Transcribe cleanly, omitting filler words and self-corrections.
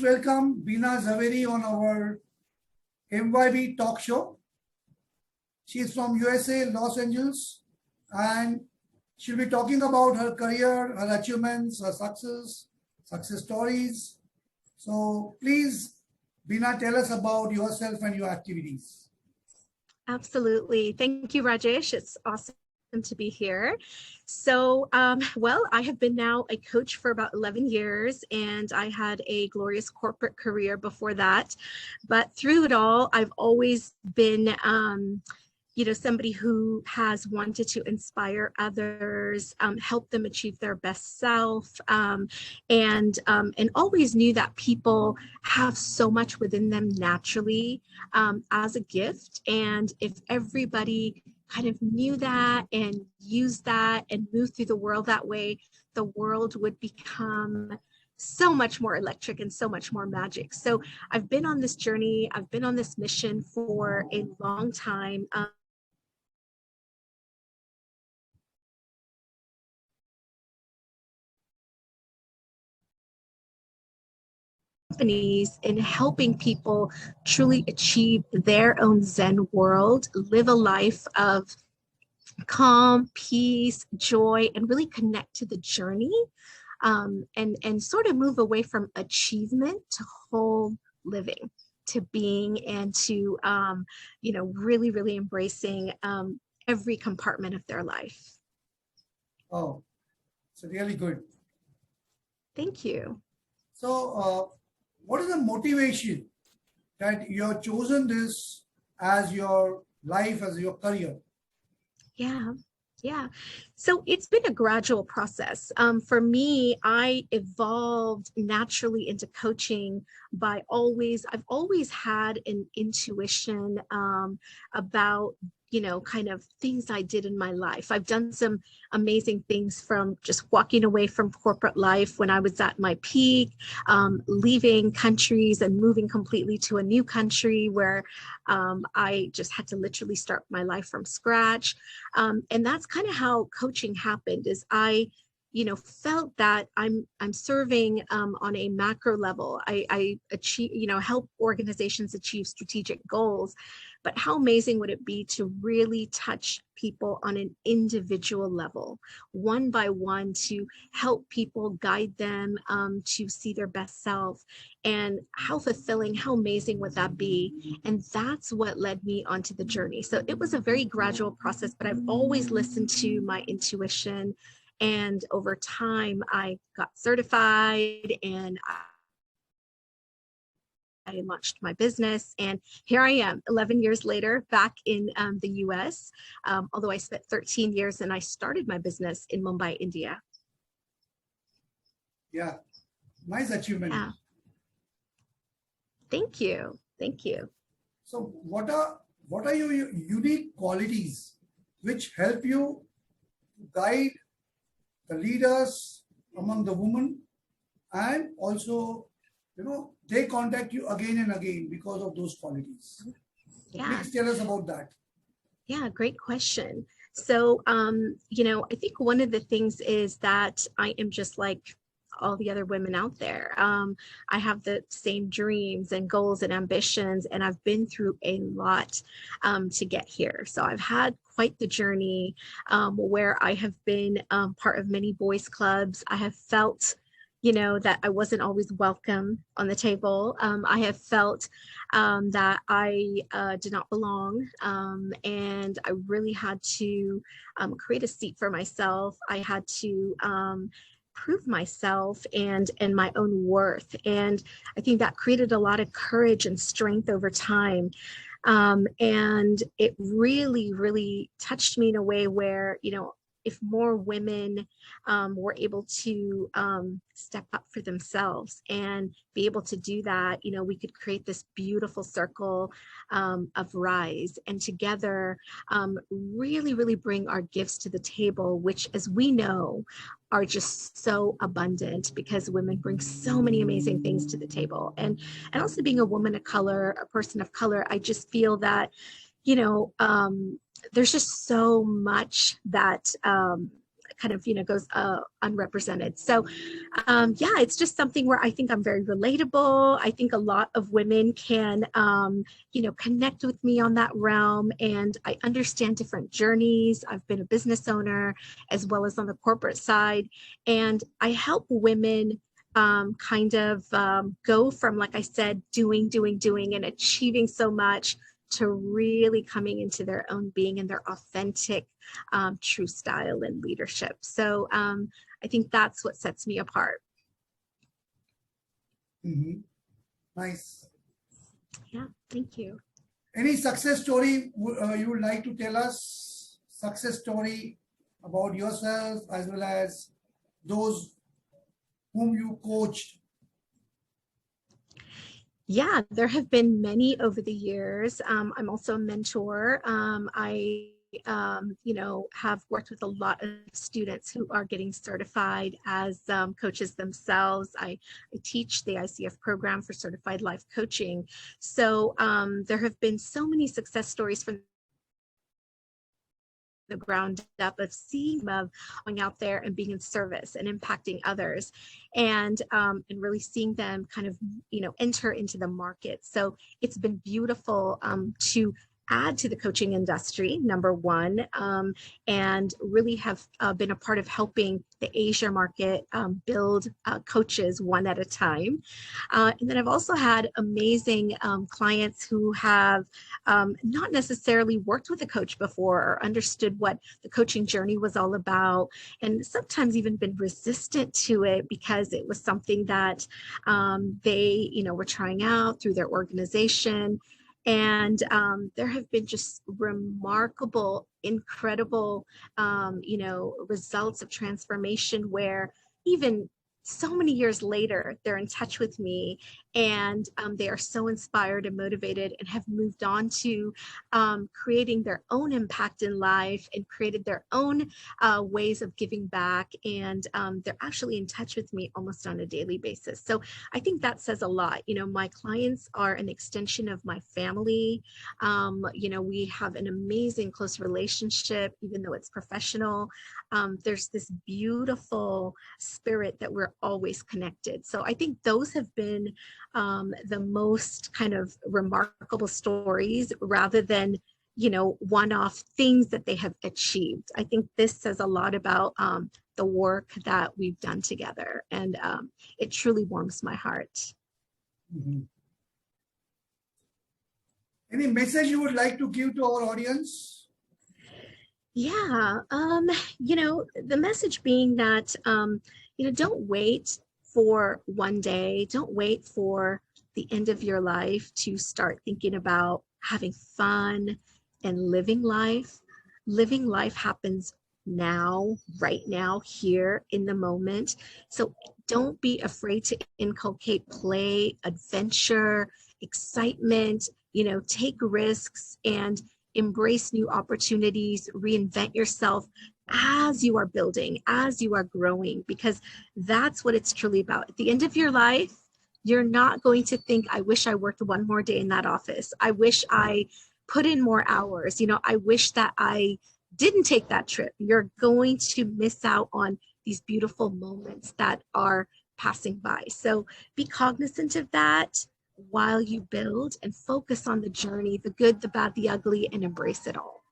Welcome Bina Jhaveri on our MYB talk show. She is from USA, Los Angeles, and she'll be talking about her career, her achievements, her success stories. So please, Bina, tell us about yourself and your activities. Absolutely. Thank you, Rajesh. It's awesome to be here. So, well, I have been now a coach for about 11 years, and I had a glorious corporate career before that. But through it all, I've always been, somebody who has wanted to inspire others, help them achieve their best self, and always knew that people have so much within them naturally, as a gift. And if everybody kind of knew that and used that and moved through the world that way, the world would become so much more electric and so much more magic. So I've been on this journey, I've been on this mission for a long time. Companies in helping people truly achieve their own Zen world, live a life of calm, peace, joy, and really connect to the journey, and sort of move away from achievement to whole living, to being, and to really, really embracing every compartment of their life. Oh, it's really good. Thank you. So, what is the motivation that you have chosen this as your life, as your career? Yeah. So it's been a gradual process. For me, I evolved naturally into coaching I've always had an intuition about, kind of things I did in my life. I've done some amazing things, from just walking away from corporate life when I was at my peak, leaving countries and moving completely to a new country where I just had to literally start my life from scratch. And that's kind of how coaching happened. Is I felt that I'm serving on a macro level. I achieve, help organizations achieve strategic goals, but how amazing would it be to really touch people on an individual level, one by one, to help people, guide them to see their best self? And how fulfilling, how amazing would that be? And that's what led me onto the journey. So it was a very gradual process, but I've always listened to my intuition. And over time, I got certified, and I launched my business, and here I am 11 years later, back in the US, although I spent 13 years, and I started my business in Mumbai, India. Yeah, nice achievement. Yeah. Thank you. Thank you. So what are your unique qualities which help you guide the leaders among the women, and also, they contact you again and again because of those qualities? Yeah. Please tell us about that. Yeah, great question. So, I think one of the things is that I am just like all the other women out there. I have the same dreams and goals and ambitions, and I've been through a lot to get here. So I've had quite the journey, where I have been part of many boys clubs. I have felt that I wasn't always welcome on the table. I have felt that I did not belong, and I really had to create a seat for myself. I had to prove myself and my own worth. And I think that created a lot of courage and strength over time. And it really, really touched me in a way where, if more women were able to step up for themselves and be able to do that, we could create this beautiful circle of rise, and together really, really bring our gifts to the table, which, as we know, are just so abundant, because women bring so many amazing things to the table. And also, being a woman of color, a person of color, I just feel that, there's just so much that kind of, goes unrepresented. So yeah, it's just something where I think I'm very relatable. I think a lot of women can, connect with me on that realm, and I understand different journeys. I've been a business owner as well as on the corporate side, and I help women go from, like I said, doing and achieving so much to really coming into their own being and their authentic, true style and leadership. So I think that's what sets me apart. Mm-hmm. Nice. Yeah, thank you. Any success story you would like to tell us? Success story about yourself as well as those whom you coached? Yeah, there have been many over the years. I'm also a mentor. I have worked with a lot of students who are getting certified as coaches themselves. I teach the ICF program for certified life coaching. So there have been so many success stories from the ground up of seeing of going out there and being in service and impacting others, and really seeing them kind of enter into the market. So it's been beautiful to add to the coaching industry, number one, and really have been a part of helping the Asia market build coaches one at a time. And then I've also had amazing clients who have not necessarily worked with a coach before or understood what the coaching journey was all about, and sometimes even been resistant to it because it was something that they were trying out through their organization. And there have been just remarkable, incredible, results of transformation where even so many years later, they're in touch with me, and they are so inspired and motivated and have moved on to creating their own impact in life and created their own ways of giving back. And they're actually in touch with me almost on a daily basis. So I think that says a lot. My clients are an extension of my family. We have an amazing close relationship, even though it's professional. There's this beautiful spirit that we're always connected. So I think those have been the most kind of remarkable stories rather than one-off things that they have achieved. I think this says a lot about the work that we've done together, and it truly warms my heart. Mm-hmm. Any message you would like to give to our audience? Yeah, the message being that, don't wait for one day, don't wait for the end of your life to start thinking about having fun and living life. Living life happens now, right now, here in the moment. So don't be afraid to inculcate play, adventure, excitement, take risks and embrace new opportunities, reinvent yourself as you are building, as you are growing, because that's what it's truly about. At the end of your life, you're not going to think, I wish I worked one more day in that office. I wish I put in more hours. I wish that I didn't take that trip. You're going to miss out on these beautiful moments that are passing by. So be cognizant of that while you build, and focus on the journey, the good, the bad, the ugly, and embrace it all.